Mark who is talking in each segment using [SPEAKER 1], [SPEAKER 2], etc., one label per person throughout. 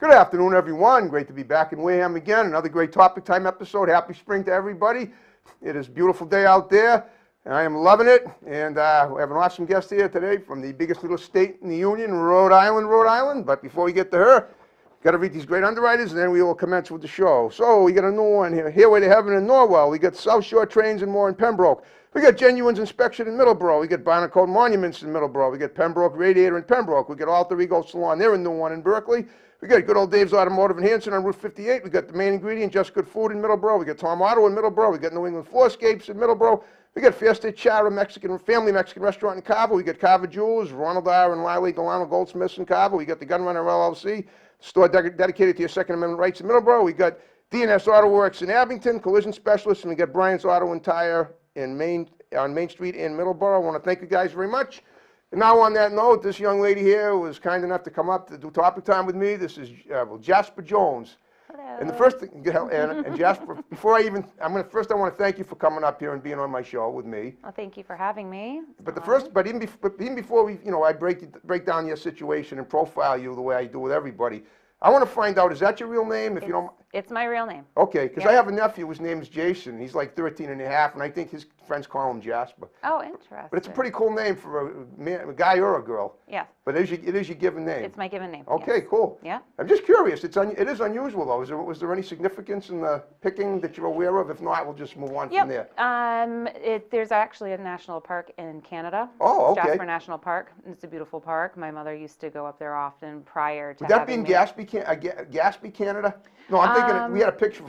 [SPEAKER 1] Good afternoon, everyone. Great to be back in Wareham again. Another great Topic Time episode. Happy spring to everybody. It is a beautiful day out there, and I am loving it. And we have an awesome guest here today from the biggest little state in the Union, Rhode Island, Rhode Island. But before we get to her, got to read these great underwriters, and then we will commence with the show. So we got a new one here. Hereway to Heaven in Norwell. We got South Shore Trains and more in Pembroke. We got Genuine's Inspection in Middleborough. We got Barnacle Monuments in Middleborough. We got Pembroke Radiator in Pembroke. We got Alter Ego Salon. They're a new one in Berkeley. We got good old Dave's Automotive in Hanson on Route 58. We got the Main Ingredient, Just Good Food in Middleborough. We got Tom Auto in Middleborough. We got New England Floorscapes in Middleborough. We got Fiesta Chara Family Mexican Restaurant in Carver. We got Carver Jewelers, Ronald R. and Lily Delano Goldsmiths in Carver. We got the Gunrunner LLC, store dedicated to your Second Amendment rights in Middleborough. We got DNS Auto Works in Abington, Collision Specialists, and we got Brian's Auto and Tire on Main Street in Middleborough. I want to thank you guys very much. And now on that note, this young lady here was kind enough to come up to do Topic Time with me. This is Jasper Jones.
[SPEAKER 2] Hello.
[SPEAKER 1] And the first thing, and Jasper, before I even, I want to thank you for coming up here and being on my show with me.
[SPEAKER 2] Well, thank you for having me.
[SPEAKER 1] But even before we, I break down your situation and profile you the way I do with everybody, I want to find out, is that your real name? If you don't.
[SPEAKER 2] It's my real name.
[SPEAKER 1] Okay, because I have a nephew whose name is Jason. He's like 13 and a half, and I think his friends call him Jasper.
[SPEAKER 2] Oh, interesting.
[SPEAKER 1] But it's a pretty cool name for a guy or a girl.
[SPEAKER 2] Yeah.
[SPEAKER 1] But it is your given name.
[SPEAKER 2] It's my given name.
[SPEAKER 1] Okay,
[SPEAKER 2] yes.
[SPEAKER 1] cool.
[SPEAKER 2] Yeah.
[SPEAKER 1] I'm just curious. It is unusual, though. Was there any significance in the picking that you're aware of? If not, we'll just move on from there.
[SPEAKER 2] There's actually a national park in Canada.
[SPEAKER 1] Oh, okay.
[SPEAKER 2] Jasper National Park. It's a beautiful park. My mother used to go up there often prior to
[SPEAKER 1] Would that be in Gaspé, Canada? No, I'm thinking we had a picture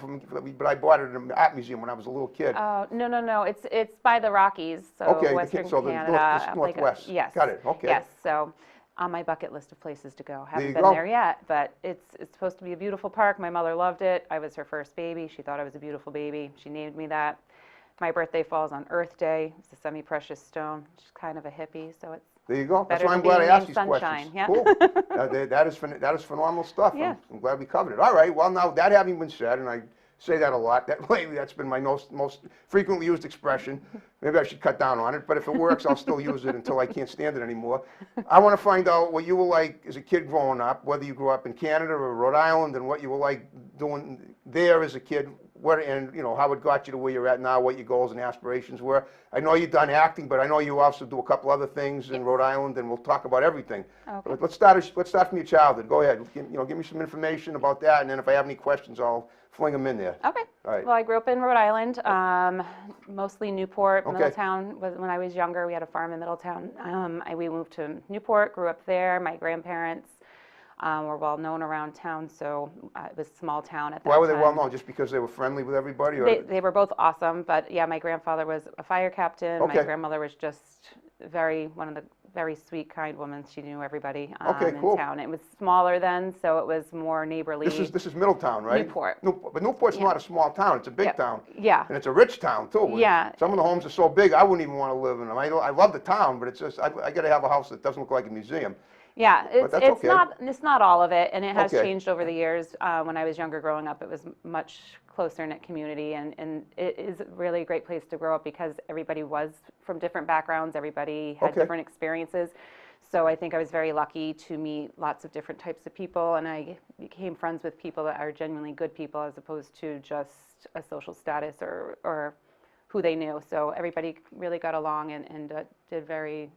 [SPEAKER 1] but I bought it in an art museum when I was a little kid.
[SPEAKER 2] Oh, no. It's by the Rockies, so
[SPEAKER 1] okay,
[SPEAKER 2] Western
[SPEAKER 1] so
[SPEAKER 2] Canada.
[SPEAKER 1] the northwest.
[SPEAKER 2] Yes.
[SPEAKER 1] Got it. Okay.
[SPEAKER 2] Yes. So on my bucket list of places to go. Haven't been
[SPEAKER 1] go.
[SPEAKER 2] there yet, but it's supposed to be a beautiful park. My mother loved it. I was her first baby. She thought I was a beautiful baby. She named me that. My birthday falls on Earth Day. It's a semi-precious stone. She's kind of a hippie, so it's
[SPEAKER 1] there you go. That's
[SPEAKER 2] better
[SPEAKER 1] why I'm
[SPEAKER 2] than
[SPEAKER 1] glad I
[SPEAKER 2] being
[SPEAKER 1] asked these
[SPEAKER 2] named
[SPEAKER 1] questions.
[SPEAKER 2] Sunshine. Yeah.
[SPEAKER 1] Cool. That is phenomenal stuff.
[SPEAKER 2] Yeah.
[SPEAKER 1] I'm glad we covered it. All right. Well, now that having been said, and I say that a lot, lately that's been my most frequently used expression. Maybe I should cut down on it, but if it works, I'll still use it until I can't stand it anymore. I want to find out what you were like as a kid growing up, whether you grew up in Canada or Rhode Island, and what you were like doing there as a kid. And how it got you to where you're at now, what your goals and aspirations were. I know you've done acting, but I know you also do a couple other things in Rhode Island, and we'll talk about everything.
[SPEAKER 2] Okay.
[SPEAKER 1] But let's start from your childhood. Go ahead. Give me some information about that, and then if I have any questions, I'll fling them in there.
[SPEAKER 2] Okay.
[SPEAKER 1] All right.
[SPEAKER 2] Well, I grew up in Rhode Island, mostly Newport,
[SPEAKER 1] Okay.
[SPEAKER 2] Middletown. When I was younger, we had a farm in Middletown. We moved to Newport, grew up there. My grandparents were well known around town, so it was a small town at that time.
[SPEAKER 1] Why were they well known? Just because they were friendly with everybody? Or?
[SPEAKER 2] They were both awesome, but yeah, my grandfather was a fire captain.
[SPEAKER 1] Okay.
[SPEAKER 2] My grandmother was just one of the very sweet, kind women. She knew everybody
[SPEAKER 1] Okay,
[SPEAKER 2] in
[SPEAKER 1] cool.
[SPEAKER 2] town. It was smaller then, so it was more neighborly.
[SPEAKER 1] This is Middletown, right?
[SPEAKER 2] Newport.
[SPEAKER 1] But Newport's not a small town. It's a big town.
[SPEAKER 2] Yeah.
[SPEAKER 1] And it's a rich town, too.
[SPEAKER 2] Yeah.
[SPEAKER 1] Some of the homes are so big, I wouldn't even want to live in them. I love the town, but it's just, I got to have a house that doesn't look like a museum.
[SPEAKER 2] Yeah,
[SPEAKER 1] But that's okay.
[SPEAKER 2] it's not all of it, and it has
[SPEAKER 1] Okay.
[SPEAKER 2] changed over the years. When I was younger growing up, it was much closer knit community, and it is really a great place to grow up because everybody was from different backgrounds, everybody had
[SPEAKER 1] Okay.
[SPEAKER 2] different experiences. So I think I was very lucky to meet lots of different types of people, and I became friends with people that are genuinely good people as opposed to just a social status or who they knew. So everybody really got along and did very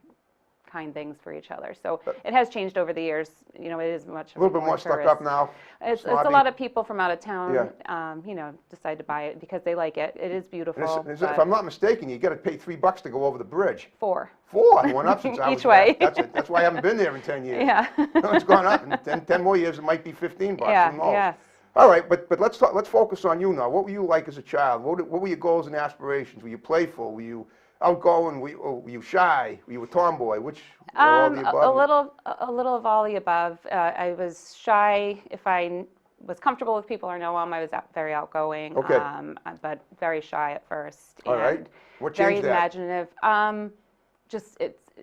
[SPEAKER 2] kind things for each other. So it has changed over the years. It is much
[SPEAKER 1] A little bit more stuck
[SPEAKER 2] tourist.
[SPEAKER 1] up now.
[SPEAKER 2] It's a
[SPEAKER 1] Snobby.
[SPEAKER 2] lot of people from out of town,
[SPEAKER 1] Yeah.
[SPEAKER 2] decide to buy it because they like it. It is beautiful.
[SPEAKER 1] And if I'm not mistaken, you got to pay $3 to go over the bridge.
[SPEAKER 2] Four.
[SPEAKER 1] It went up since I was
[SPEAKER 2] Each way.
[SPEAKER 1] back. That's why I haven't been there in 10 years.
[SPEAKER 2] Yeah.
[SPEAKER 1] It's gone up. In 10 more years, it might be $15.
[SPEAKER 2] Yeah,
[SPEAKER 1] Who knows?
[SPEAKER 2] yes.
[SPEAKER 1] All right, but let's focus on you now. What were you like as a child? What were your goals and aspirations? Were you playful? Were you outgoing? Were you shy? Were you a tomboy? Which or all the above?
[SPEAKER 2] A little of all the above. I was shy if I was comfortable with people or no one. I was very outgoing,
[SPEAKER 1] Okay.
[SPEAKER 2] But very shy at first.
[SPEAKER 1] All right.
[SPEAKER 2] and
[SPEAKER 1] What
[SPEAKER 2] very
[SPEAKER 1] changed that?
[SPEAKER 2] imaginative.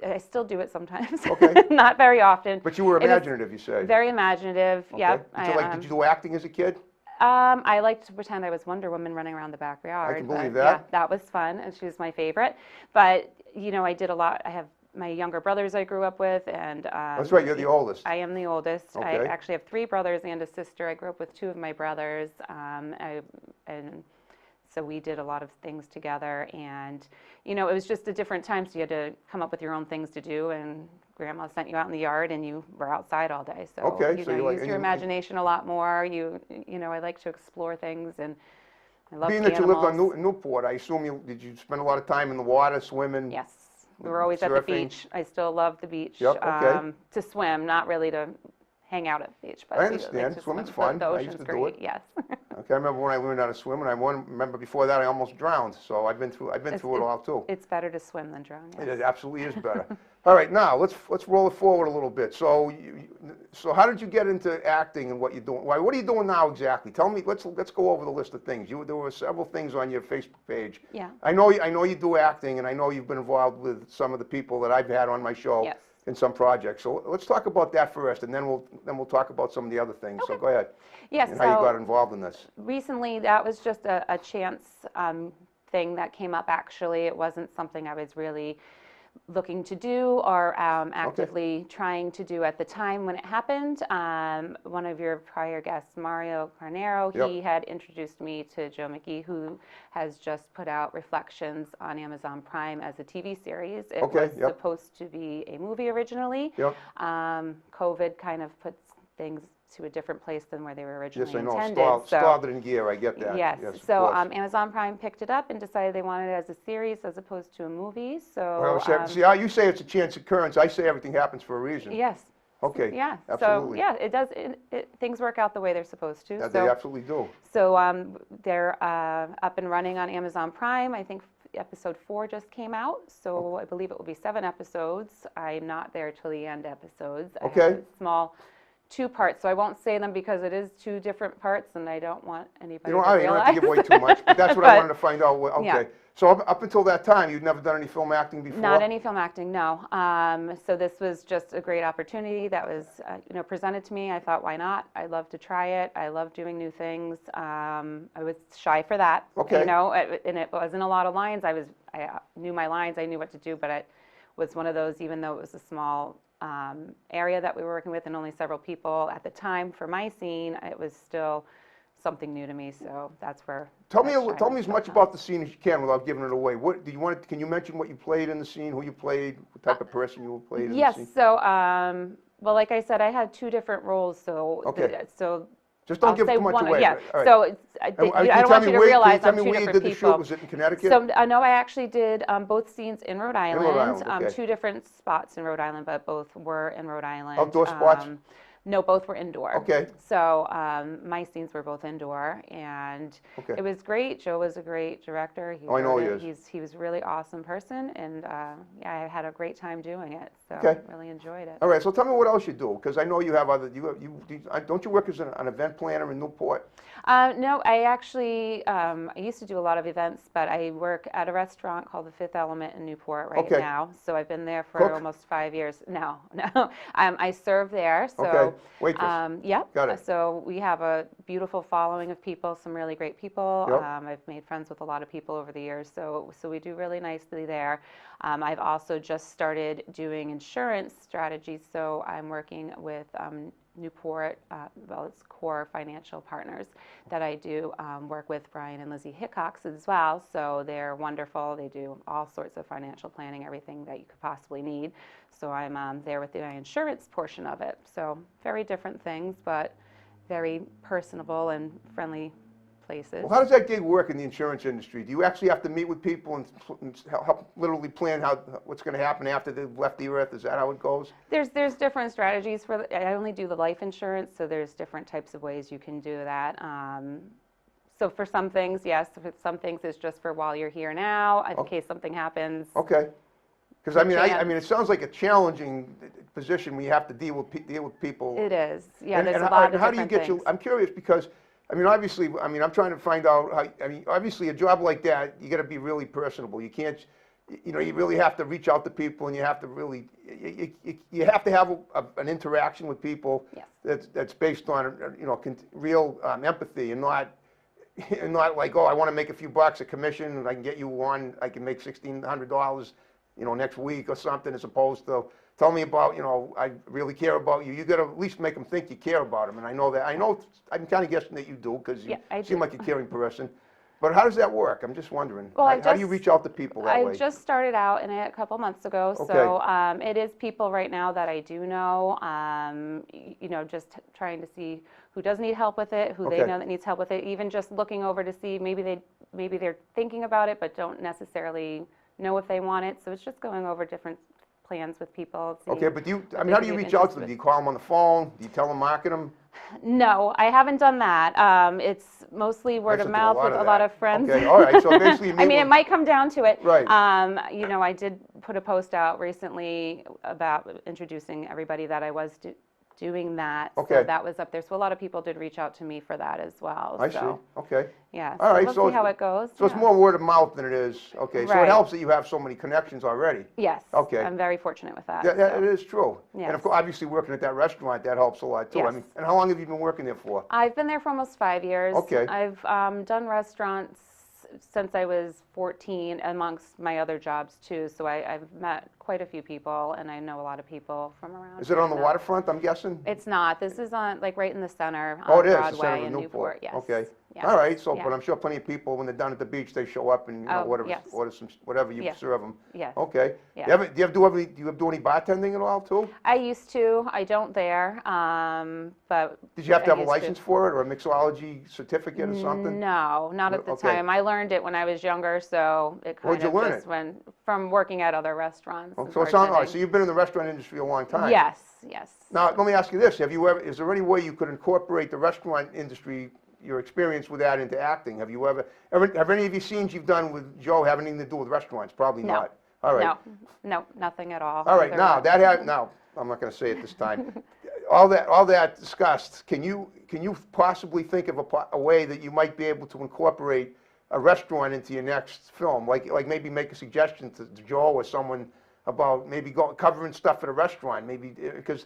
[SPEAKER 2] I still do it sometimes.
[SPEAKER 1] Okay.
[SPEAKER 2] Not very often.
[SPEAKER 1] But you were
[SPEAKER 2] It was
[SPEAKER 1] imaginative, you say.
[SPEAKER 2] Very imaginative.
[SPEAKER 1] Okay.
[SPEAKER 2] Yep.
[SPEAKER 1] Did you do acting as a kid?
[SPEAKER 2] I liked to pretend I was Wonder Woman running around the backyard.
[SPEAKER 1] I can believe
[SPEAKER 2] but,
[SPEAKER 1] that.
[SPEAKER 2] Yeah, that was fun, and she was my favorite. But I did a lot. I have my younger brothers I grew up with, and
[SPEAKER 1] That's right, you're the oldest.
[SPEAKER 2] I am the oldest. I
[SPEAKER 1] Okay.
[SPEAKER 2] actually have 3 brothers and a sister. I grew up with 2 of my brothers, and so we did a lot of things together. And it was just a different time, so you had to come up with your own things to do. And Grandma sent you out in the yard, and you were outside all day. So
[SPEAKER 1] Okay, so you like-
[SPEAKER 2] use
[SPEAKER 1] and
[SPEAKER 2] your
[SPEAKER 1] you-
[SPEAKER 2] imagination a lot more. I like to explore things, and I love
[SPEAKER 1] Being that you lived on
[SPEAKER 2] animals.
[SPEAKER 1] Newport, I assume did you spend a lot of time in the water, swimming?
[SPEAKER 2] Yes, we were always at the
[SPEAKER 1] Surfing.
[SPEAKER 2] beach. I still love the beach.
[SPEAKER 1] Yep, okay.
[SPEAKER 2] To swim, not really to hang out at the beach, but
[SPEAKER 1] I
[SPEAKER 2] we
[SPEAKER 1] understand.
[SPEAKER 2] like to
[SPEAKER 1] Swimming's
[SPEAKER 2] swim.
[SPEAKER 1] fun.
[SPEAKER 2] The
[SPEAKER 1] I used
[SPEAKER 2] ocean's
[SPEAKER 1] to do
[SPEAKER 2] great.
[SPEAKER 1] it.
[SPEAKER 2] Yes.
[SPEAKER 1] Okay, I remember when I learned how to swim, and remember before that I almost drowned. So I've been through it all too.
[SPEAKER 2] It's better to swim than drown. Yes.
[SPEAKER 1] It absolutely is better. All right, now let's roll it forward a little bit. So so how did you get into acting and what you're doing? What are you doing now exactly? Tell me. Let's go over the list of things. There were several things on your Facebook page.
[SPEAKER 2] Yeah.
[SPEAKER 1] I know you do acting, and I know you've been involved with some of the people that I've had on my show.
[SPEAKER 2] Yes.
[SPEAKER 1] In some projects. So let's talk about that first, and then we'll talk about some of the other things. So go ahead.
[SPEAKER 2] Yes.
[SPEAKER 1] And how you got involved in this.
[SPEAKER 2] Recently, that was just a chance thing that came up. Actually, it wasn't something I was really looking to do or actively trying to do at the time when it happened. One of your prior guests, Mario Carnero,
[SPEAKER 1] Yep.
[SPEAKER 2] he had introduced me to Joe McGee, who has just put out Reflections on Amazon Prime as a TV series. It was
[SPEAKER 1] yep.
[SPEAKER 2] supposed to be a movie originally.
[SPEAKER 1] Yep.
[SPEAKER 2] COVID kind of puts things to a different place than where they were originally
[SPEAKER 1] Yes, I know.
[SPEAKER 2] intended.
[SPEAKER 1] Stalled it in gear. I get that.
[SPEAKER 2] Yes.
[SPEAKER 1] of
[SPEAKER 2] So
[SPEAKER 1] course.
[SPEAKER 2] Amazon Prime picked it up and decided they wanted it as a series as opposed to a movie. So
[SPEAKER 1] Well, see how you say it's a chance occurrence. I say everything happens for a reason.
[SPEAKER 2] yes.
[SPEAKER 1] Okay.
[SPEAKER 2] Yeah.
[SPEAKER 1] Absolutely.
[SPEAKER 2] So yeah, it does. Things work out the way they're supposed to.
[SPEAKER 1] They absolutely do.
[SPEAKER 2] So they're up and running on Amazon Prime. I think episode 4 just came out, so I believe it will be 7 episodes. I'm not there till the end episodes. I
[SPEAKER 1] Okay.
[SPEAKER 2] have a small 2 parts, so I won't say them because it is 2 different parts, and I don't want anybody to
[SPEAKER 1] You don't
[SPEAKER 2] realize.
[SPEAKER 1] have to give away too much, but that's what I
[SPEAKER 2] But-
[SPEAKER 1] wanted to find out. Okay.
[SPEAKER 2] Yeah.
[SPEAKER 1] So up until that time, you'd never done any film acting before?
[SPEAKER 2] Not any film acting, no. So this was just a great opportunity that was, presented to me. I thought, why not? I love to try it. I love doing new things. I was shy for that,
[SPEAKER 1] Okay.
[SPEAKER 2] and it wasn't a lot of lines. I knew my lines. I knew what to do, but it was one of those, even though it was a small area that we were working with and only several people at the time for my scene, it was still something new to me. So that's where.
[SPEAKER 1] Tell me as much about the scene as you can without giving it away. What do you want? Can you mention what you played in the scene, who you played, what type of person you played in the
[SPEAKER 2] Yes.
[SPEAKER 1] scene?
[SPEAKER 2] So, well, like I said, I had 2 different roles. So,
[SPEAKER 1] Okay.
[SPEAKER 2] so
[SPEAKER 1] Just don't
[SPEAKER 2] I'll
[SPEAKER 1] give
[SPEAKER 2] say
[SPEAKER 1] too much
[SPEAKER 2] one.
[SPEAKER 1] away.
[SPEAKER 2] Yeah.
[SPEAKER 1] All right.
[SPEAKER 2] So I
[SPEAKER 1] Can
[SPEAKER 2] don't want you to realize
[SPEAKER 1] Can
[SPEAKER 2] I'm
[SPEAKER 1] you tell
[SPEAKER 2] 2
[SPEAKER 1] me where you
[SPEAKER 2] different
[SPEAKER 1] did the shoot?
[SPEAKER 2] people.
[SPEAKER 1] Was it in Connecticut?
[SPEAKER 2] So no, I actually did both scenes in Rhode Island.
[SPEAKER 1] Island, okay.
[SPEAKER 2] 2 different spots in Rhode Island, but both were in Rhode Island.
[SPEAKER 1] Outdoor spots?
[SPEAKER 2] No, both were indoor.
[SPEAKER 1] Okay.
[SPEAKER 2] So my scenes were both indoor, and
[SPEAKER 1] Okay.
[SPEAKER 2] it was great. Joe was a great director.
[SPEAKER 1] Oh, I know he
[SPEAKER 2] wrote it.
[SPEAKER 1] is.
[SPEAKER 2] He was a really awesome person, and yeah, I had a great time doing it. So
[SPEAKER 1] Okay.
[SPEAKER 2] really enjoyed it.
[SPEAKER 1] All right. So tell me what else you do, because I know you have other. Don't you work as an event planner in Newport?
[SPEAKER 2] No, I actually, I used to do a lot of events, but I work at a restaurant called the Fifth Element in Newport right
[SPEAKER 1] Okay.
[SPEAKER 2] now. So I've been there for
[SPEAKER 1] Cook?
[SPEAKER 2] almost 5 years. No. I serve there. So,
[SPEAKER 1] Okay. Waitress.
[SPEAKER 2] Yep.
[SPEAKER 1] Got it.
[SPEAKER 2] So we have a beautiful following of people, some really great people.
[SPEAKER 1] Yep.
[SPEAKER 2] I've made friends with a lot of people over the years. So we do really nicely there. I've also just started doing insurance strategies. So I'm working with Newport, it's Core Financial Partners that I do work with Brian and Lizzie Hickox as well. So they're wonderful. They do all sorts of financial planning, everything that you could possibly need. So I'm there with the insurance portion of it. So very different things, but very personable and friendly places.
[SPEAKER 1] Well, how does that gig work in the insurance industry? Do you actually have to meet with people and help literally plan what's going to happen after they've left the earth? Is that how it goes?
[SPEAKER 2] There's different strategies for. I only do the life insurance, so there's different types of ways you can do that. So for some things, yes. For some things, it's just for while you're here now, in case something happens.
[SPEAKER 1] Okay. Because I mean, it sounds like a challenging position when you have to deal with people.
[SPEAKER 2] It is. Yeah,
[SPEAKER 1] And-
[SPEAKER 2] there's
[SPEAKER 1] and
[SPEAKER 2] a lot of
[SPEAKER 1] how do you
[SPEAKER 2] different
[SPEAKER 1] get
[SPEAKER 2] things.
[SPEAKER 1] I'm curious because, I mean, obviously, I'm trying to find out how. I mean, obviously, a job like that, you got to be really personable. You can't, you really have to reach out to people, and you have to really, you have to have an interaction with people.
[SPEAKER 2] Yes.
[SPEAKER 1] That's based on, real empathy, and not like, oh, I want to make a few bucks a commission, and I can get you one, I can make $1,600 next week or something, as opposed to tell me about, I really care about you. You got to at least make them think you care about them. And I know that. I'm kind of guessing that you do because you seem like a caring person. But how does that work? I'm just wondering.
[SPEAKER 2] Well,
[SPEAKER 1] how do you reach out to people that way?
[SPEAKER 2] I just started out in it a couple months ago, so it is people right now that I do know. Just trying to see who does need help with it, who they know that needs help with it. Even just looking over to see maybe they're thinking about it but don't necessarily know if they want it. So it's just going over different plans with people.
[SPEAKER 1] Okay, but how do you reach out to them? Do you call them on the phone? Do you tell them, market them?
[SPEAKER 2] No, I haven't done that. It's mostly word of mouth with a lot of friends.
[SPEAKER 1] Okay, all right. So basically,
[SPEAKER 2] it might come down to it.
[SPEAKER 1] Right.
[SPEAKER 2] I did put a post out recently about introducing everybody that I was doing that.
[SPEAKER 1] Okay.
[SPEAKER 2] So that was up there. So a lot of people did reach out to me for that as well.
[SPEAKER 1] I see. Okay.
[SPEAKER 2] Yeah.
[SPEAKER 1] All right.
[SPEAKER 2] We'll see how it goes.
[SPEAKER 1] So it's more word of mouth than it is. Okay. So it helps that you have so many connections already.
[SPEAKER 2] Yes.
[SPEAKER 1] Okay.
[SPEAKER 2] I'm very fortunate with that.
[SPEAKER 1] Yeah, it is true.
[SPEAKER 2] Yes.
[SPEAKER 1] And of course, obviously working at that restaurant, that helps a lot too.
[SPEAKER 2] Yes.
[SPEAKER 1] I mean, and how long have you been working there for?
[SPEAKER 2] I've been there for almost 5 years.
[SPEAKER 1] Okay.
[SPEAKER 2] I've done restaurants since I was 14 amongst my other jobs too. So I've met quite a few people and I know a lot of people from around.
[SPEAKER 1] Is it on the
[SPEAKER 2] now.
[SPEAKER 1] waterfront, I'm guessing?
[SPEAKER 2] It's not. This is on right in the center
[SPEAKER 1] Oh,
[SPEAKER 2] on
[SPEAKER 1] it is, the
[SPEAKER 2] Broadway
[SPEAKER 1] center of
[SPEAKER 2] in
[SPEAKER 1] Newport.
[SPEAKER 2] Yes.
[SPEAKER 1] Okay.
[SPEAKER 2] Yes.
[SPEAKER 1] All right. So,
[SPEAKER 2] Yeah.
[SPEAKER 1] but I'm sure plenty of people, when they're down at the beach, they show up and order some whatever you serve them.
[SPEAKER 2] Yes.
[SPEAKER 1] Okay.
[SPEAKER 2] Yes.
[SPEAKER 1] Do you do any bartending at all too?
[SPEAKER 2] I used to. I don't there. But
[SPEAKER 1] Did you have to have a
[SPEAKER 2] used
[SPEAKER 1] license for it or a mixology certificate or something?
[SPEAKER 2] No, not at the
[SPEAKER 1] Okay.
[SPEAKER 2] time. I learned it when I was younger, so it kind
[SPEAKER 1] Where'd you
[SPEAKER 2] of
[SPEAKER 1] learn
[SPEAKER 2] just
[SPEAKER 1] it?
[SPEAKER 2] went from working at other restaurants. and
[SPEAKER 1] So it sounds all right.
[SPEAKER 2] bartending.
[SPEAKER 1] So you've been in the restaurant industry a long time.
[SPEAKER 2] Yes. Yes.
[SPEAKER 1] Now let me ask you this: is there any way you could incorporate the restaurant industry, your experience with that, into acting? Have any of your scenes you've done with Joe have anything to do with restaurants? Probably
[SPEAKER 2] No.
[SPEAKER 1] not. All right.
[SPEAKER 2] No, nothing at all.
[SPEAKER 1] All right.
[SPEAKER 2] Either
[SPEAKER 1] Now I'm not going to say it this time. all that discussed. Can you possibly think of a way that you might be able to incorporate a restaurant into your next film? Like maybe make a suggestion to Joe or someone about maybe covering stuff at a restaurant, maybe, because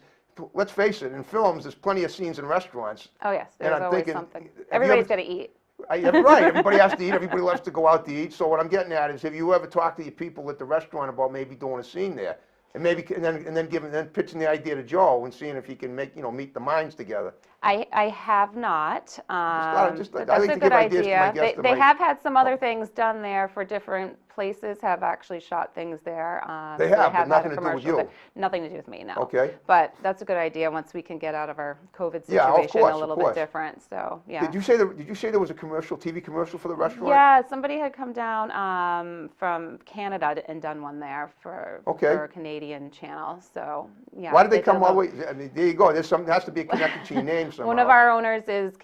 [SPEAKER 1] let's face it, in films there's plenty of scenes in restaurants.
[SPEAKER 2] Oh yes,
[SPEAKER 1] And
[SPEAKER 2] there's
[SPEAKER 1] I'm
[SPEAKER 2] always
[SPEAKER 1] thinking,
[SPEAKER 2] something.
[SPEAKER 1] have you
[SPEAKER 2] Everybody's
[SPEAKER 1] ever-
[SPEAKER 2] got to eat.
[SPEAKER 1] Right, everybody has to eat, everybody loves to go out to eat. So what I'm getting at is, have you ever talked to your people at the restaurant about maybe doing a scene there? And then pitching the idea to Joe and seeing if he can meet the minds together.
[SPEAKER 2] I have not.
[SPEAKER 1] I
[SPEAKER 2] But
[SPEAKER 1] like
[SPEAKER 2] that's
[SPEAKER 1] to
[SPEAKER 2] a
[SPEAKER 1] give
[SPEAKER 2] good
[SPEAKER 1] ideas to my
[SPEAKER 2] idea.
[SPEAKER 1] guests that
[SPEAKER 2] They
[SPEAKER 1] might-
[SPEAKER 2] have had some other things done there for different places. Have actually shot things there.
[SPEAKER 1] They
[SPEAKER 2] so
[SPEAKER 1] have, but
[SPEAKER 2] had
[SPEAKER 1] nothing
[SPEAKER 2] a
[SPEAKER 1] to do with
[SPEAKER 2] commercial
[SPEAKER 1] you.
[SPEAKER 2] there. Nothing to do with me, no.
[SPEAKER 1] Okay.
[SPEAKER 2] But that's a good idea once we can get out of our COVID
[SPEAKER 1] Yeah, of
[SPEAKER 2] situation
[SPEAKER 1] course,
[SPEAKER 2] a
[SPEAKER 1] of
[SPEAKER 2] little
[SPEAKER 1] course.
[SPEAKER 2] bit different. So yeah.
[SPEAKER 1] Did you say there was a TV commercial for the restaurant?
[SPEAKER 2] Yeah, somebody had come down from Canada and done one there for a Canadian channel. So yeah.
[SPEAKER 1] Why did they
[SPEAKER 2] did
[SPEAKER 1] come
[SPEAKER 2] a
[SPEAKER 1] all the
[SPEAKER 2] little-
[SPEAKER 1] way? I mean, there you go. There has to be a connection to your name somehow.
[SPEAKER 2] One of our owners is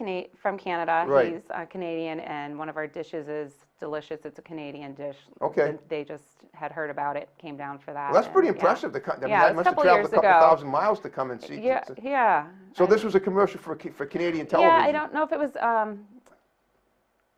[SPEAKER 2] from Canada.
[SPEAKER 1] Right.
[SPEAKER 2] He's Canadian, and one of our dishes is delicious. It's a Canadian dish.
[SPEAKER 1] Okay.
[SPEAKER 2] And they just had heard about it, came down for that.
[SPEAKER 1] Well, that's pretty
[SPEAKER 2] and, yeah.
[SPEAKER 1] impressive. I mean,
[SPEAKER 2] Yeah, it
[SPEAKER 1] that
[SPEAKER 2] was
[SPEAKER 1] must
[SPEAKER 2] a
[SPEAKER 1] have
[SPEAKER 2] couple
[SPEAKER 1] traveled a
[SPEAKER 2] years
[SPEAKER 1] couple
[SPEAKER 2] ago.
[SPEAKER 1] thousand miles to come and see.
[SPEAKER 2] Yeah.
[SPEAKER 1] So this was a commercial for Canadian television.
[SPEAKER 2] Yeah, I don't know if it was.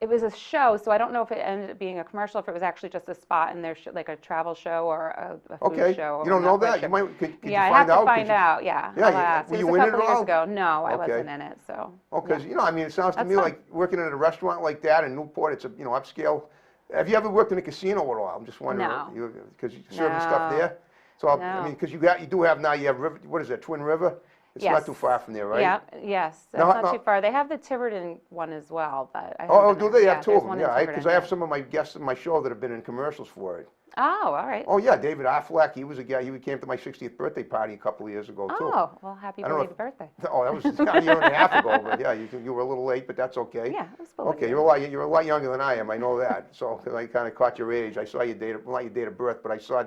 [SPEAKER 2] It was a show, so I don't know if it ended up being a commercial, if it was actually just a spot in their like a travel show or a food
[SPEAKER 1] Okay.
[SPEAKER 2] show.
[SPEAKER 1] You don't know
[SPEAKER 2] Netflix
[SPEAKER 1] that?
[SPEAKER 2] show.
[SPEAKER 1] You might. Could you
[SPEAKER 2] Yeah, I
[SPEAKER 1] find
[SPEAKER 2] have to
[SPEAKER 1] out?
[SPEAKER 2] find out. Yeah.
[SPEAKER 1] Yeah,
[SPEAKER 2] I'll ask.
[SPEAKER 1] were
[SPEAKER 2] It
[SPEAKER 1] you
[SPEAKER 2] was
[SPEAKER 1] in
[SPEAKER 2] a
[SPEAKER 1] it
[SPEAKER 2] couple
[SPEAKER 1] at
[SPEAKER 2] years
[SPEAKER 1] all?
[SPEAKER 2] ago. No, I
[SPEAKER 1] Okay.
[SPEAKER 2] wasn't in it. So.
[SPEAKER 1] Oh, because I mean, it sounds to
[SPEAKER 2] That's
[SPEAKER 1] me
[SPEAKER 2] fun.
[SPEAKER 1] like working at a restaurant like that in Newport. It's a upscale. Have you ever worked in a casino at all? I'm just wondering.
[SPEAKER 2] No.
[SPEAKER 1] Because you're serving stuff
[SPEAKER 2] No.
[SPEAKER 1] there. So I
[SPEAKER 2] No.
[SPEAKER 1] mean, because you do have now. You have River. What is that? Twin River. It's not
[SPEAKER 2] Yes.
[SPEAKER 1] too far from there, right?
[SPEAKER 2] Yeah, yes, that's
[SPEAKER 1] No,
[SPEAKER 2] not too far. They have the Tiverton one as well, but I
[SPEAKER 1] Oh,
[SPEAKER 2] haven't
[SPEAKER 1] do
[SPEAKER 2] been
[SPEAKER 1] they
[SPEAKER 2] there.
[SPEAKER 1] have two
[SPEAKER 2] there's
[SPEAKER 1] of them?
[SPEAKER 2] one in
[SPEAKER 1] Yeah, because
[SPEAKER 2] Tiverton,
[SPEAKER 1] I have some of my guests on my show that have been in commercials for it.
[SPEAKER 2] Oh, all right.
[SPEAKER 1] Oh yeah, David Affleck. He was a guy. He came to my 60th birthday party a couple of years ago too.
[SPEAKER 2] Oh, well, happy
[SPEAKER 1] I don't know
[SPEAKER 2] belated birthday.
[SPEAKER 1] Oh, that was a year and a half ago. But yeah, you were a little late, but that's okay.
[SPEAKER 2] Yeah, it was belated.
[SPEAKER 1] Okay, you're a lot younger than I am. I know that. So 'cause I kind of caught your age. I saw your not your date of birth, but I saw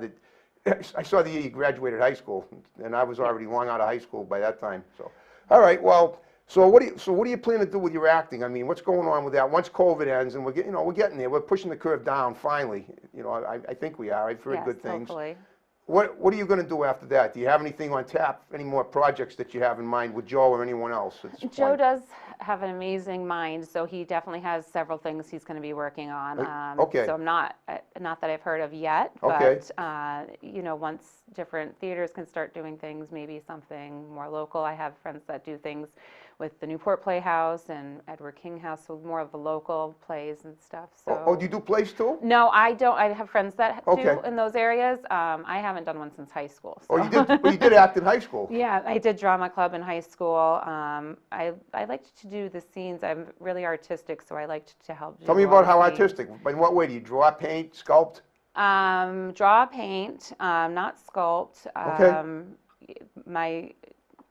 [SPEAKER 1] the year you graduated high school, and I was already long out of high school by that time. So, all right. Well, so what do you plan to do with your acting? I mean, what's going on with that? Once COVID ends, and we're getting there. We're pushing the curve down finally. I think we are. I've heard
[SPEAKER 2] Yes,
[SPEAKER 1] good things.
[SPEAKER 2] hopefully.
[SPEAKER 1] What are you going to do after that? Do you have anything on tap? Any more projects that you have in mind with Joe or anyone else at this
[SPEAKER 2] Joe
[SPEAKER 1] point?
[SPEAKER 2] does have an amazing mind, so he definitely has several things he's going to be working on.
[SPEAKER 1] Okay.
[SPEAKER 2] So I'm not that I've heard of yet,
[SPEAKER 1] Okay.
[SPEAKER 2] but once different theaters can start doing things, maybe something more local. I have friends that do things with the Newport Playhouse and Edward King House, so more of the local plays and stuff. So.
[SPEAKER 1] Oh, do you do plays too?
[SPEAKER 2] No, I don't. I have friends that
[SPEAKER 1] Okay.
[SPEAKER 2] do in those areas. I haven't done one since high school.
[SPEAKER 1] Oh,
[SPEAKER 2] So.
[SPEAKER 1] you did. Well, you did act in high school.
[SPEAKER 2] Yeah, I did drama club in high school. I liked to do the scenes. I'm really artistic, so I liked to help do
[SPEAKER 1] Tell me
[SPEAKER 2] all
[SPEAKER 1] about
[SPEAKER 2] the
[SPEAKER 1] how
[SPEAKER 2] scenes.
[SPEAKER 1] artistic. In what way do you draw, paint, sculpt?
[SPEAKER 2] Draw, paint, not sculpt.
[SPEAKER 1] Okay.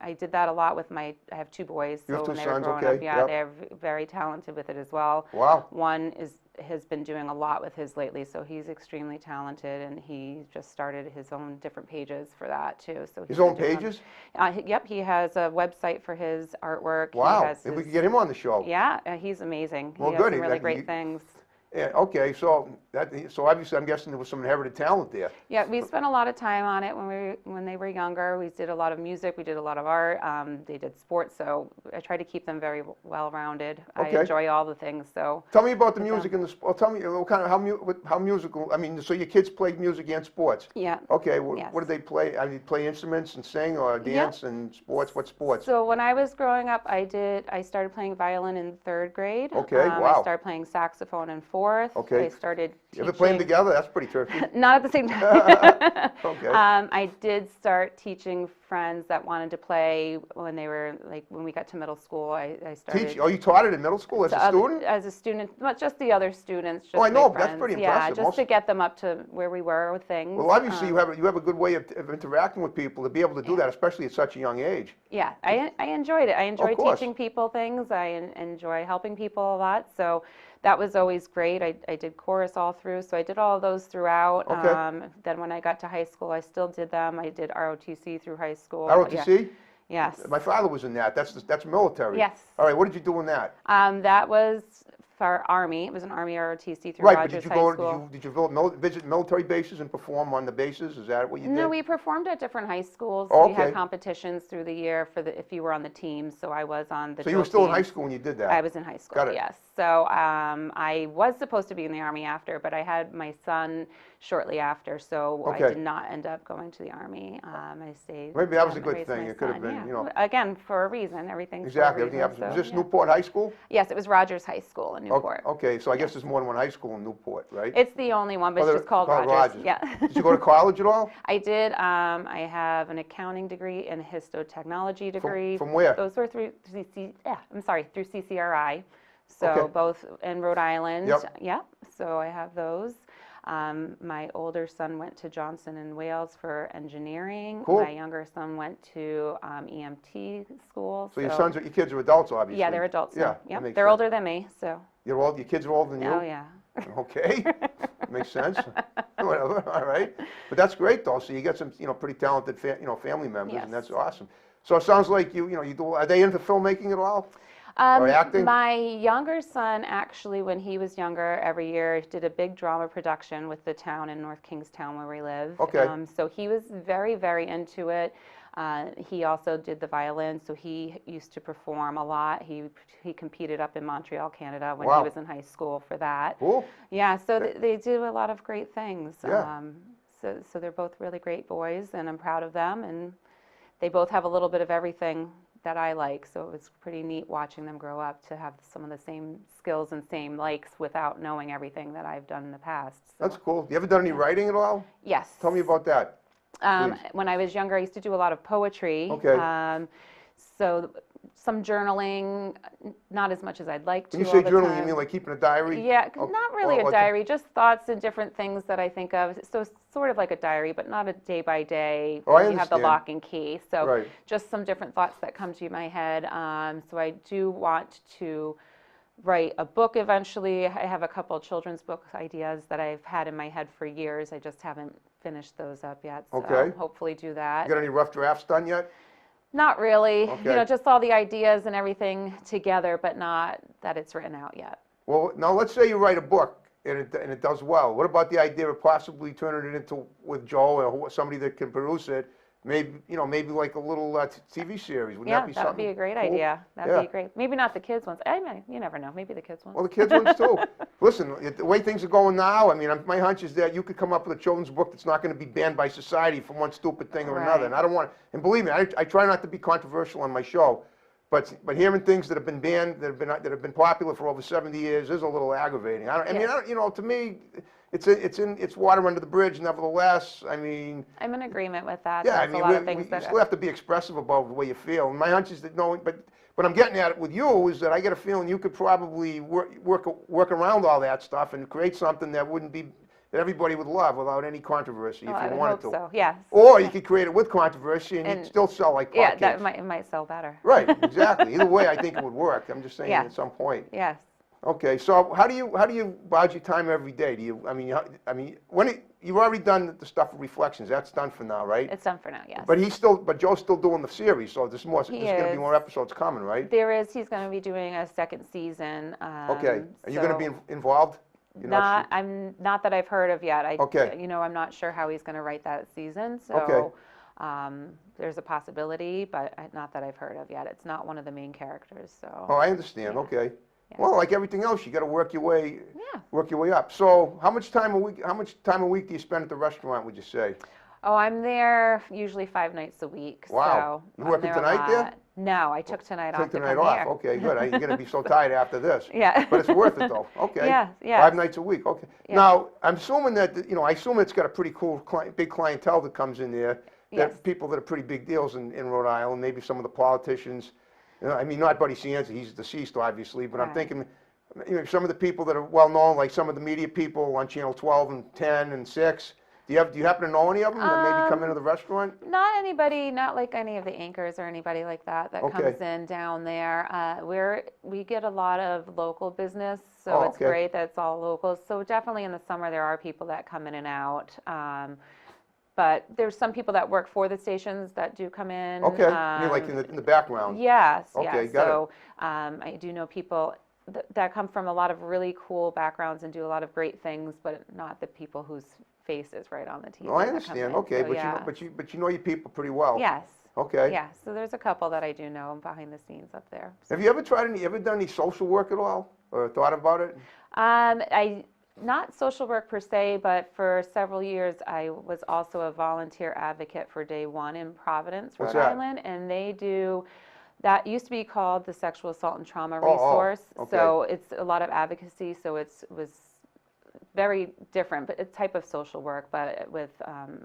[SPEAKER 2] I did that a lot with I have two boys,
[SPEAKER 1] You have
[SPEAKER 2] so
[SPEAKER 1] two
[SPEAKER 2] when they were
[SPEAKER 1] sons,
[SPEAKER 2] growing
[SPEAKER 1] okay,
[SPEAKER 2] up, yeah,
[SPEAKER 1] yep.
[SPEAKER 2] they're very talented with it as well.
[SPEAKER 1] Wow.
[SPEAKER 2] One has been doing a lot with his lately, so he's extremely talented, and he just started his own different pages for that too. So
[SPEAKER 1] His own pages?
[SPEAKER 2] Yep, he has a website for his artwork.
[SPEAKER 1] Wow.
[SPEAKER 2] He has
[SPEAKER 1] If we
[SPEAKER 2] his,
[SPEAKER 1] could get him on the show.
[SPEAKER 2] yeah, he's amazing.
[SPEAKER 1] Well,
[SPEAKER 2] he
[SPEAKER 1] good.
[SPEAKER 2] has some really
[SPEAKER 1] You-
[SPEAKER 2] great things.
[SPEAKER 1] Yeah, okay, so obviously I'm guessing there was some inherited talent there.
[SPEAKER 2] Yeah, we spent a lot of time on it when they were younger. We did a lot of music, we did a lot of art. They did sports, so I try to keep them very well-rounded.
[SPEAKER 1] Okay.
[SPEAKER 2] I enjoy all the things. So
[SPEAKER 1] Tell me about the music and the sport. Tell me what kind of how musical. I mean, so your kids play music and sports.
[SPEAKER 2] yeah.
[SPEAKER 1] Okay,
[SPEAKER 2] Yes.
[SPEAKER 1] what do they play? I mean, play instruments and sing or dance and sports. What sports?
[SPEAKER 2] So when I was growing up, I started playing violin in 3rd grade.
[SPEAKER 1] Okay, wow.
[SPEAKER 2] I started playing saxophone in 4th.
[SPEAKER 1] Okay.
[SPEAKER 2] I started
[SPEAKER 1] You ever play them
[SPEAKER 2] teaching.
[SPEAKER 1] together? That's pretty tricky.
[SPEAKER 2] Not at the same time.
[SPEAKER 1] Okay.
[SPEAKER 2] I did start teaching friends that wanted to play when they were when we got to middle school. I started.
[SPEAKER 1] Teach? Oh, you taught it in middle school as a student?
[SPEAKER 2] As a student, not just the other students. Just
[SPEAKER 1] Oh, I know,
[SPEAKER 2] my
[SPEAKER 1] that's
[SPEAKER 2] friends.
[SPEAKER 1] pretty
[SPEAKER 2] Yeah,
[SPEAKER 1] impressive.
[SPEAKER 2] just
[SPEAKER 1] Most-
[SPEAKER 2] to get them up to where we were with things.
[SPEAKER 1] Well, obviously you have a good way of interacting with people to be able to do that, especially at such a young age.
[SPEAKER 2] Yeah, I enjoyed it. I enjoy
[SPEAKER 1] course.
[SPEAKER 2] teaching people things. I enjoy helping people a lot. So that was always great. I did chorus all through, so I did all of those throughout.
[SPEAKER 1] Okay.
[SPEAKER 2] Then when I got to high school, I still did them. I did ROTC through high school.
[SPEAKER 1] ROTC?
[SPEAKER 2] Yeah. Yes.
[SPEAKER 1] My father was in that. That's military.
[SPEAKER 2] Yes.
[SPEAKER 1] All right. What did you do in that?
[SPEAKER 2] That was for Army. It was an Army ROTC through
[SPEAKER 1] Right, but
[SPEAKER 2] Rogers
[SPEAKER 1] did you
[SPEAKER 2] High
[SPEAKER 1] go?
[SPEAKER 2] School.
[SPEAKER 1] Did you visit military bases and perform on the bases? Is that what you did?
[SPEAKER 2] No, we performed at different high schools.
[SPEAKER 1] Oh,
[SPEAKER 2] We had
[SPEAKER 1] okay.
[SPEAKER 2] competitions through the year if you were on the team. So I was on the.
[SPEAKER 1] So you were still in
[SPEAKER 2] team.
[SPEAKER 1] high school when you did that.
[SPEAKER 2] I was in high school.
[SPEAKER 1] Got it.
[SPEAKER 2] Yes. So I was supposed to be in the Army after, but I had my son shortly after, so
[SPEAKER 1] Okay.
[SPEAKER 2] I did not end up going to the Army. I stayed.
[SPEAKER 1] Maybe that was a
[SPEAKER 2] and
[SPEAKER 1] good
[SPEAKER 2] raised
[SPEAKER 1] thing.
[SPEAKER 2] my
[SPEAKER 1] It could have
[SPEAKER 2] son,
[SPEAKER 1] been,
[SPEAKER 2] yeah.
[SPEAKER 1] you know.
[SPEAKER 2] Again, for a reason. Everything.
[SPEAKER 1] Exactly. Everything happens.
[SPEAKER 2] So,
[SPEAKER 1] Is this
[SPEAKER 2] yeah.
[SPEAKER 1] Newport High School?
[SPEAKER 2] Yes, it was Rogers High School in Newport.
[SPEAKER 1] Okay, so I guess there's more than one high school in Newport, right?
[SPEAKER 2] It's the only one, but
[SPEAKER 1] Oh,
[SPEAKER 2] it's
[SPEAKER 1] they're
[SPEAKER 2] just called
[SPEAKER 1] called
[SPEAKER 2] Rogers.
[SPEAKER 1] Rogers.
[SPEAKER 2] Yeah.
[SPEAKER 1] Did you go to college at all?
[SPEAKER 2] I did. I have an accounting degree and a histotechnology degree.
[SPEAKER 1] From where?
[SPEAKER 2] Those were through through CCRI. So
[SPEAKER 1] Okay.
[SPEAKER 2] both in Rhode Island.
[SPEAKER 1] Yep.
[SPEAKER 2] Yeah. So I have those. My older son went to Johnson and Wales for engineering.
[SPEAKER 1] Cool.
[SPEAKER 2] My younger son went to EMT school.
[SPEAKER 1] So your kids are adults, obviously.
[SPEAKER 2] Yeah, they're adults
[SPEAKER 1] Yeah,
[SPEAKER 2] now.
[SPEAKER 1] that
[SPEAKER 2] Yep.
[SPEAKER 1] makes
[SPEAKER 2] They're
[SPEAKER 1] sense.
[SPEAKER 2] older than me. So.
[SPEAKER 1] Your kids are older than you?
[SPEAKER 2] Oh yeah.
[SPEAKER 1] Okay, makes sense. Whatever, all right. But that's great though. So you got some, pretty talented, family members, and that's
[SPEAKER 2] Yes.
[SPEAKER 1] awesome. So it sounds like you do. Are they into filmmaking at all? Or acting?
[SPEAKER 2] My younger son, actually, when he was younger, every year did a big drama production with the town in North Kingstown where we live.
[SPEAKER 1] Okay.
[SPEAKER 2] So he was very, very into it. He also did the violin, so he used to perform a lot. He competed up in Montreal, Canada, when
[SPEAKER 1] Wow.
[SPEAKER 2] he was in high school for that.
[SPEAKER 1] Cool.
[SPEAKER 2] Yeah, so they do a lot of great things.
[SPEAKER 1] Yeah.
[SPEAKER 2] So they're both really great boys, and I'm proud of them. And they both have a little bit of everything that I like, so it was pretty neat watching them grow up to have some of the same skills and same likes without knowing everything that I've done in the past. So,
[SPEAKER 1] That's cool. You ever done any writing at all?
[SPEAKER 2] yes.
[SPEAKER 1] Tell me about that. please.
[SPEAKER 2] When I was younger, I used to do a lot of poetry.
[SPEAKER 1] Okay.
[SPEAKER 2] So some journaling, not as much as I'd like to.
[SPEAKER 1] When you say
[SPEAKER 2] all the
[SPEAKER 1] journaling,
[SPEAKER 2] time.
[SPEAKER 1] you mean like keeping a diary?
[SPEAKER 2] Yeah,
[SPEAKER 1] Oh,
[SPEAKER 2] not really
[SPEAKER 1] well,
[SPEAKER 2] a diary, just thoughts and different things that I think of. So sort of like a diary, but not a day by day.
[SPEAKER 1] Oh, I
[SPEAKER 2] You have the
[SPEAKER 1] understand.
[SPEAKER 2] lock and key. So
[SPEAKER 1] Right.
[SPEAKER 2] just some different thoughts that come to my head. So I do want to write a book eventually. I have a couple children's book ideas that I've had in my head for years. I just haven't finished those up yet. So
[SPEAKER 1] Okay.
[SPEAKER 2] hopefully do that.
[SPEAKER 1] You got any rough drafts done yet?
[SPEAKER 2] Not really.
[SPEAKER 1] Okay.
[SPEAKER 2] Just all the ideas and everything together, but not that it's written out yet.
[SPEAKER 1] Well, now let's say you write a book and it does well. What about the idea of possibly turning it into with Joe or somebody that can produce it, maybe like a little TV series. Wouldn't
[SPEAKER 2] Yeah,
[SPEAKER 1] that be
[SPEAKER 2] that would
[SPEAKER 1] something
[SPEAKER 2] be a great
[SPEAKER 1] cool?
[SPEAKER 2] idea. That'd
[SPEAKER 1] Yeah.
[SPEAKER 2] be great. Maybe not the kids ones. You never know. Maybe the kids ones.
[SPEAKER 1] Well, the kids ones too. Listen, the way things are going now, I mean, my hunch is that you could come up with a children's book that's not going to be banned by society for one stupid thing or another.
[SPEAKER 2] Right.
[SPEAKER 1] And I don't want, and believe me, I try not to be controversial on my show, but hearing things that have been banned, that have been popular for over 70 years is a little aggravating. I mean, to me, it's water under the bridge. Nevertheless, I mean.
[SPEAKER 2] I'm in agreement with that.
[SPEAKER 1] Yeah, I
[SPEAKER 2] There's
[SPEAKER 1] mean,
[SPEAKER 2] a lot of things
[SPEAKER 1] you
[SPEAKER 2] that
[SPEAKER 1] still have to be expressive about the way you feel. And my hunch is that but what I'm getting at with you is that I get a feeling you could probably work around all that stuff and create something that everybody would love without any controversy if
[SPEAKER 2] I
[SPEAKER 1] you
[SPEAKER 2] would
[SPEAKER 1] wanted
[SPEAKER 2] hope
[SPEAKER 1] to.
[SPEAKER 2] so. Yes.
[SPEAKER 1] Or you could create it with controversy and you'd still sell like
[SPEAKER 2] Yeah,
[SPEAKER 1] hotcakes.
[SPEAKER 2] it might sell better.
[SPEAKER 1] Right, exactly. Either way, I think it would work. I'm just saying
[SPEAKER 2] Yeah.
[SPEAKER 1] at some point.
[SPEAKER 2] Yes.
[SPEAKER 1] Okay, so how do you budget your time every day? You've already done the stuff with reflections. That's done for now, right?
[SPEAKER 2] It's done for now. Yes.
[SPEAKER 1] But Joe's still doing the series, so there's going to be
[SPEAKER 2] is.
[SPEAKER 1] more episodes coming, right?
[SPEAKER 2] He's going to be doing a second season.
[SPEAKER 1] Okay. Are you going to be
[SPEAKER 2] so
[SPEAKER 1] involved? You're not sure?
[SPEAKER 2] I'm not that I've heard of yet.
[SPEAKER 1] Okay.
[SPEAKER 2] I'm not sure how he's going to write that season. So,
[SPEAKER 1] Okay.
[SPEAKER 2] there's a possibility, but not that I've heard of yet. It's not one of the main characters. So.
[SPEAKER 1] Oh, I understand.
[SPEAKER 2] Yeah.
[SPEAKER 1] Okay.
[SPEAKER 2] Yeah.
[SPEAKER 1] Well, like everything else, you got to work your way up. So, how much time a week do you spend at the restaurant? Would you say?
[SPEAKER 2] Oh, I'm there usually 5 nights a week.
[SPEAKER 1] Wow.
[SPEAKER 2] So
[SPEAKER 1] You working
[SPEAKER 2] I'm there a
[SPEAKER 1] tonight there?
[SPEAKER 2] lot. No, I took tonight off.
[SPEAKER 1] Take
[SPEAKER 2] to
[SPEAKER 1] tonight
[SPEAKER 2] come
[SPEAKER 1] off.
[SPEAKER 2] here.
[SPEAKER 1] Okay, good. You're going to be so tired after this.
[SPEAKER 2] Yeah.
[SPEAKER 1] But it's worth it though. Okay.
[SPEAKER 2] Yeah, yeah.
[SPEAKER 1] 5 nights a week. Okay.
[SPEAKER 2] Yeah.
[SPEAKER 1] Now, I'm assuming that I assume it's got a pretty cool big clientele that comes in there.
[SPEAKER 2] Yes.
[SPEAKER 1] People that are pretty big deals in Rhode Island. Maybe some of the politicians. I mean, not Buddy Cianci. He's deceased, obviously. But I'm
[SPEAKER 2] Right.
[SPEAKER 1] thinking, some of the people that are well known, like some of the media people on Channel 12 and 10 and 6. Do you happen to know any of them that maybe come into the restaurant?
[SPEAKER 2] Not anybody, not like any of the anchors or anybody like that
[SPEAKER 1] Okay.
[SPEAKER 2] comes in down there. We get a lot of local business, so it's
[SPEAKER 1] okay.
[SPEAKER 2] great that it's all local. So definitely in the summer there are people that come in and out. But there's some people that work for the stations that do come in.
[SPEAKER 1] Okay. You mean like in the background?
[SPEAKER 2] Yes,
[SPEAKER 1] Okay,
[SPEAKER 2] yes.
[SPEAKER 1] got it.
[SPEAKER 2] So I do know people that come from a lot of really cool backgrounds and do a lot of great things, but not the people whose face is right on the TV.
[SPEAKER 1] Oh, I
[SPEAKER 2] that come
[SPEAKER 1] understand.
[SPEAKER 2] in.
[SPEAKER 1] Okay,
[SPEAKER 2] So, yeah.
[SPEAKER 1] but you know your people pretty well.
[SPEAKER 2] Yes.
[SPEAKER 1] Okay.
[SPEAKER 2] Yeah, so there's a couple that I do know behind the scenes up there.
[SPEAKER 1] Have you ever done any social work at all, or thought about it?
[SPEAKER 2] Not social work per se, but for several years I was also a volunteer advocate for Day One in Providence,
[SPEAKER 1] What's
[SPEAKER 2] Rhode
[SPEAKER 1] that?
[SPEAKER 2] Island, and they do. That used to be called the Sexual Assault and Trauma
[SPEAKER 1] Oh,
[SPEAKER 2] Resource.
[SPEAKER 1] okay.
[SPEAKER 2] So it's a lot of advocacy. So it was very different, but a type of social work, but with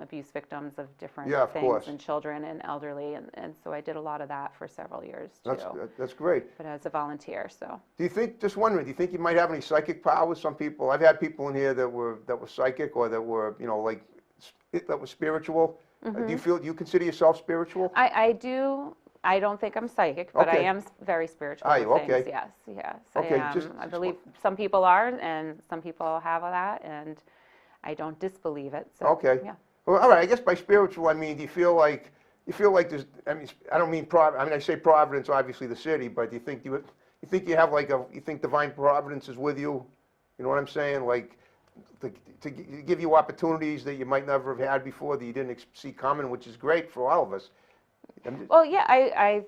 [SPEAKER 2] abuse victims of different
[SPEAKER 1] Yeah, of
[SPEAKER 2] things,
[SPEAKER 1] course.
[SPEAKER 2] and children and elderly, and so I did a lot of that for several years too.
[SPEAKER 1] That's great.
[SPEAKER 2] But as a volunteer, so.
[SPEAKER 1] Do you think? Just wondering. Do you think you might have any psychic powers? Some people. I've had people in here that were psychic or that were that were spiritual.
[SPEAKER 2] Mm-hmm.
[SPEAKER 1] Do you consider yourself spiritual?
[SPEAKER 2] I do. I don't think I'm psychic, but I
[SPEAKER 1] Okay.
[SPEAKER 2] am very spiritual.
[SPEAKER 1] Are you?
[SPEAKER 2] with things.
[SPEAKER 1] Okay.
[SPEAKER 2] Yes.
[SPEAKER 1] Okay,
[SPEAKER 2] I am.
[SPEAKER 1] just-
[SPEAKER 2] I believe some people are, and some people have that, and I don't disbelieve it. So,
[SPEAKER 1] Okay.
[SPEAKER 2] Yeah.
[SPEAKER 1] Well, all right. I guess by spiritual, I mean, do you feel like there's? I mean, I don't mean I say Providence, obviously the city, but do you think you have you think divine providence is with you? You know what I'm saying? Like to give you opportunities that you might never have had before that you didn't see coming, which is great for all of us.
[SPEAKER 2] Well, yeah, I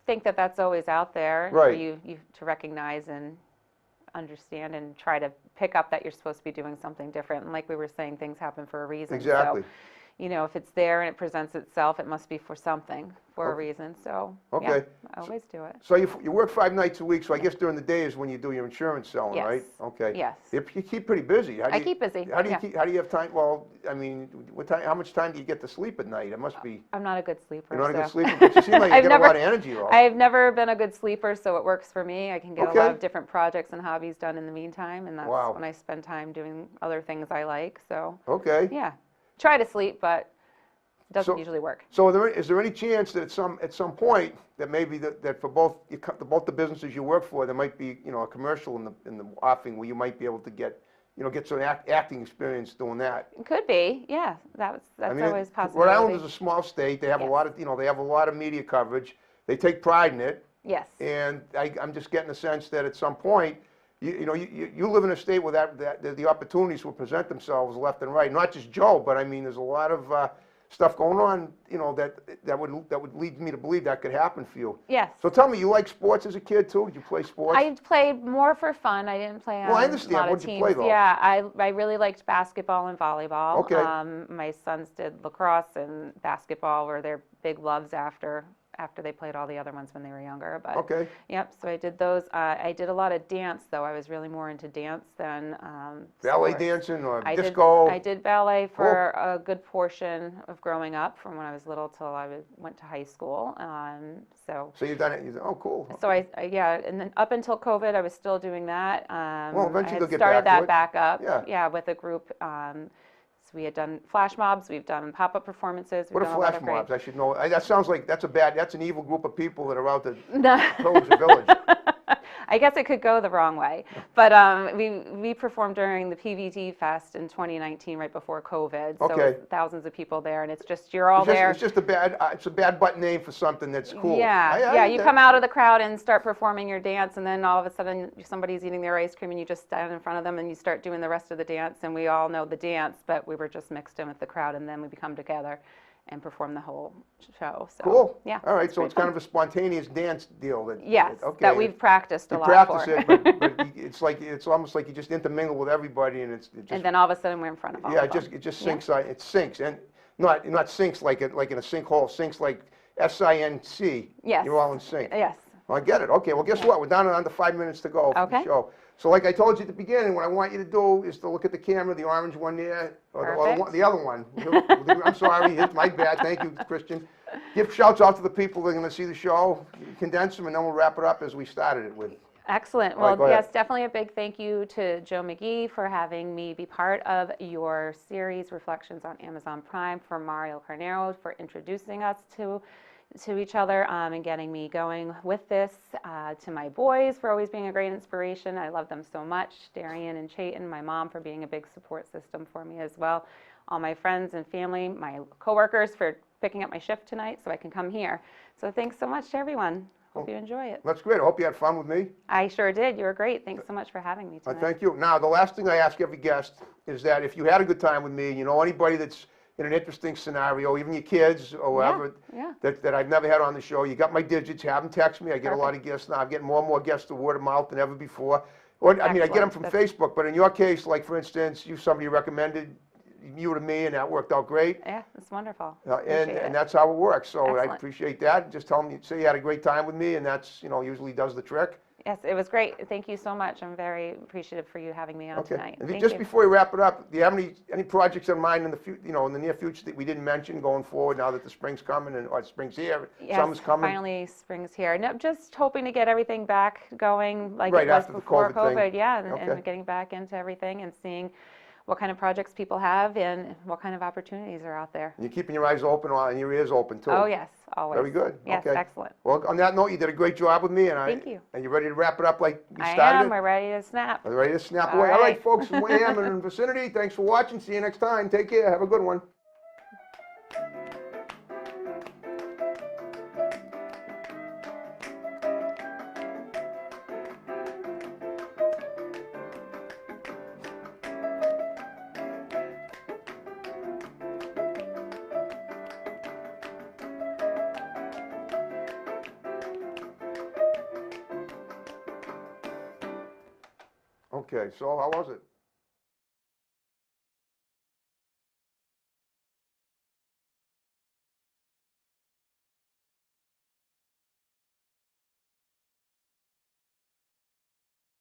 [SPEAKER 2] think that that's always out there for
[SPEAKER 1] Right.
[SPEAKER 2] you to recognize and understand and try to pick up that you're supposed to be doing something different. And like we were saying, things happen for a reason.
[SPEAKER 1] Exactly.
[SPEAKER 2] So, if it's there and it presents itself, it must be for something, for a
[SPEAKER 1] Okay.
[SPEAKER 2] reason. So,
[SPEAKER 1] Okay.
[SPEAKER 2] yeah, I always do it.
[SPEAKER 1] So you work 5 nights a week. So I guess during the day is when you do your insurance selling,
[SPEAKER 2] Yes.
[SPEAKER 1] right? Okay.
[SPEAKER 2] Yes.
[SPEAKER 1] You keep pretty busy.
[SPEAKER 2] I keep busy.
[SPEAKER 1] How do you
[SPEAKER 2] yeah.
[SPEAKER 1] How do you have time? Well, I mean, how much time do you get to sleep at night? It must be.
[SPEAKER 2] I'm not a good sleeper.
[SPEAKER 1] You're not a good
[SPEAKER 2] so-
[SPEAKER 1] sleeper, but you seem like you
[SPEAKER 2] I've
[SPEAKER 1] get
[SPEAKER 2] never-
[SPEAKER 1] a lot of energy though.
[SPEAKER 2] I've never been a good sleeper, so it works for me. I can get a
[SPEAKER 1] Okay.
[SPEAKER 2] lot of different projects and hobbies done in the meantime, and that's
[SPEAKER 1] Wow.
[SPEAKER 2] when I spend time doing other things I like. So,
[SPEAKER 1] Okay.
[SPEAKER 2] yeah, try to sleep, but it doesn't
[SPEAKER 1] So-
[SPEAKER 2] usually work.
[SPEAKER 1] So is there any chance that at some point that maybe that for both the businesses you work for, there might be a commercial in the offing where you might be able to get some acting experience doing that?
[SPEAKER 2] It could be, yeah. That's
[SPEAKER 1] I mean,
[SPEAKER 2] always
[SPEAKER 1] Rhode
[SPEAKER 2] possible.
[SPEAKER 1] Island is a small state. They have a
[SPEAKER 2] Yes.
[SPEAKER 1] lot of they have a lot of media coverage. They take pride in it,
[SPEAKER 2] Yes.
[SPEAKER 1] and I'm just getting a sense that at some point. You live in a state where that the opportunities will present themselves left and right. Not just Joe, but I mean, there's a lot of stuff going on, you know, that would lead me to believe that could happen for you.
[SPEAKER 2] Yes.
[SPEAKER 1] So tell me, you like sports as a kid too? Did you play sports?
[SPEAKER 2] I played more for fun. I didn't play on
[SPEAKER 1] Well, I
[SPEAKER 2] a
[SPEAKER 1] understand.
[SPEAKER 2] lot
[SPEAKER 1] What
[SPEAKER 2] of
[SPEAKER 1] did you
[SPEAKER 2] teams.
[SPEAKER 1] play, though?
[SPEAKER 2] Yeah, I really liked basketball and volleyball.
[SPEAKER 1] Okay.
[SPEAKER 2] My sons did lacrosse and basketball were their big loves after they played all the other ones when they were younger. But
[SPEAKER 1] Okay.
[SPEAKER 2] yep, so I did those. I did a lot of dance though. I was really more into dance than
[SPEAKER 1] Ballet
[SPEAKER 2] sports.
[SPEAKER 1] dancing or
[SPEAKER 2] I
[SPEAKER 1] disco?
[SPEAKER 2] I did ballet for a good portion of growing up, from when I was little till went to high school.
[SPEAKER 1] So you've done it. Oh, cool.
[SPEAKER 2] So yeah, and then up until COVID, I was still doing that.
[SPEAKER 1] Well, eventually
[SPEAKER 2] I had
[SPEAKER 1] they'll get
[SPEAKER 2] started
[SPEAKER 1] back to
[SPEAKER 2] that
[SPEAKER 1] it.
[SPEAKER 2] back up.
[SPEAKER 1] Yeah.
[SPEAKER 2] Yeah, with a group. So we had done flash mobs. We've done pop-up performances. We've
[SPEAKER 1] What are
[SPEAKER 2] done a lot
[SPEAKER 1] flash
[SPEAKER 2] of great-
[SPEAKER 1] mobs? I should know. That sounds like that's an evil group of people that are out to
[SPEAKER 2] No.
[SPEAKER 1] pillage the village.
[SPEAKER 2] I guess it could go the wrong way, but we performed during the PVT Fest in 2019, right before COVID. So
[SPEAKER 1] Okay.
[SPEAKER 2] it was thousands of people there, and it's just you're all there.
[SPEAKER 1] It's just it's a bad butt name for something that's cool.
[SPEAKER 2] Yeah,
[SPEAKER 1] I
[SPEAKER 2] you
[SPEAKER 1] get
[SPEAKER 2] come
[SPEAKER 1] it.
[SPEAKER 2] out of the crowd and start performing your dance, and then all of a sudden somebody's eating their ice cream, and you just stand in front of them and you start doing the rest of the dance. And we all know the dance, but we were just mixed in with the crowd, and then we come together and perform the whole show. So,
[SPEAKER 1] Cool.
[SPEAKER 2] yeah.
[SPEAKER 1] All right, so
[SPEAKER 2] great
[SPEAKER 1] it's kind
[SPEAKER 2] fun.
[SPEAKER 1] of a spontaneous dance deal.
[SPEAKER 2] Yes,
[SPEAKER 1] okay.
[SPEAKER 2] that we've practiced a
[SPEAKER 1] You
[SPEAKER 2] lot
[SPEAKER 1] practice
[SPEAKER 2] for.
[SPEAKER 1] it, but it's almost like you just intermingle with everybody, and it just
[SPEAKER 2] And then all of a sudden we're in front of all
[SPEAKER 1] yeah,
[SPEAKER 2] of them.
[SPEAKER 1] it just
[SPEAKER 2] Yeah.
[SPEAKER 1] sinks. It sinks, and not sinks like in a sinkhole. Sinks like SINC.
[SPEAKER 2] Yes.
[SPEAKER 1] You're all in sync.
[SPEAKER 2] Yes.
[SPEAKER 1] Well, I get it. Okay. Well, guess what? We're down to under 5 minutes to go for the
[SPEAKER 2] Okay.
[SPEAKER 1] show. So, like I told you at the beginning, what I want you to do is to look at the camera, the orange one there, or
[SPEAKER 2] Perfect.
[SPEAKER 1] the other one. I'm sorry, it's my bad. Thank you, Christian. Give shouts out to the people that are going to see the show. Condense them, and then we'll wrap it up as we started it with.
[SPEAKER 2] Excellent.
[SPEAKER 1] All right,
[SPEAKER 2] Well,
[SPEAKER 1] go ahead.
[SPEAKER 2] yes, definitely a big thank you to Joe McGee for having me be part of your series, Reflections on Amazon Prime, for Mario Carnero for introducing us to each other and getting me going with this, to my boys for always being a great inspiration. I love them so much. Darian and Chayton, my mom, for being a big support system for me as well. All my friends and family, my coworkers for picking up my shift tonight so I can come here. So thanks so much to everyone. Hope you enjoy it.
[SPEAKER 1] That's great. I hope you had fun with me.
[SPEAKER 2] I sure did. You were great. Thanks so much for having me tonight.
[SPEAKER 1] Thank you. Now, the last thing I ask every guest is that if you had a good time with me, you know anybody that's in an interesting scenario, even your kids or whatever,
[SPEAKER 2] yeah.
[SPEAKER 1] that I've never had on the show, you got my digits, have them text me. I get a lot of
[SPEAKER 2] Perfect.
[SPEAKER 1] guests now. I'm getting more and more guests through word of mouth than ever before. Or, I mean, I get them from
[SPEAKER 2] Excellent.
[SPEAKER 1] Facebook, but in your case, like for instance, somebody recommended you to me, and that worked out great.
[SPEAKER 2] Yeah, it's wonderful.
[SPEAKER 1] And
[SPEAKER 2] Appreciate it.
[SPEAKER 1] that's how it works. So I
[SPEAKER 2] Excellent.
[SPEAKER 1] appreciate that. Just tell them, say you had a great time with me, and that's, usually does the trick.
[SPEAKER 2] Yes, it was great. Thank you so much. I'm very appreciative for you having me on tonight.
[SPEAKER 1] And
[SPEAKER 2] Thank
[SPEAKER 1] just
[SPEAKER 2] you.
[SPEAKER 1] before we wrap it up, do you have any projects in mind in the near future that we didn't mention going forward now that the spring's coming or spring's here,
[SPEAKER 2] Yes,
[SPEAKER 1] summer's coming?
[SPEAKER 2] finally spring's here. No, just hoping to get everything back going like
[SPEAKER 1] Right
[SPEAKER 2] it was
[SPEAKER 1] after the
[SPEAKER 2] before
[SPEAKER 1] COVID thing.
[SPEAKER 2] Yeah, and
[SPEAKER 1] Okay.
[SPEAKER 2] getting back into everything and seeing what kind of projects people have and what kind of opportunities are out there.
[SPEAKER 1] And you're keeping your eyes open and your ears open too.
[SPEAKER 2] Oh, yes, always.
[SPEAKER 1] Very good.
[SPEAKER 2] Yes,
[SPEAKER 1] Okay.
[SPEAKER 2] excellent.
[SPEAKER 1] Well, on that note, you did a great job with me, and
[SPEAKER 2] Thank you.
[SPEAKER 1] And you ready to wrap it up like we
[SPEAKER 2] I
[SPEAKER 1] started
[SPEAKER 2] am.
[SPEAKER 1] it?
[SPEAKER 2] We're ready to snap.
[SPEAKER 1] Are you ready to snap
[SPEAKER 2] All
[SPEAKER 1] away? All right,
[SPEAKER 2] right.
[SPEAKER 1] folks, from Wareham and vicinity, thanks for watching. See you next time. Take care. Have a good one. Okay, so how was it?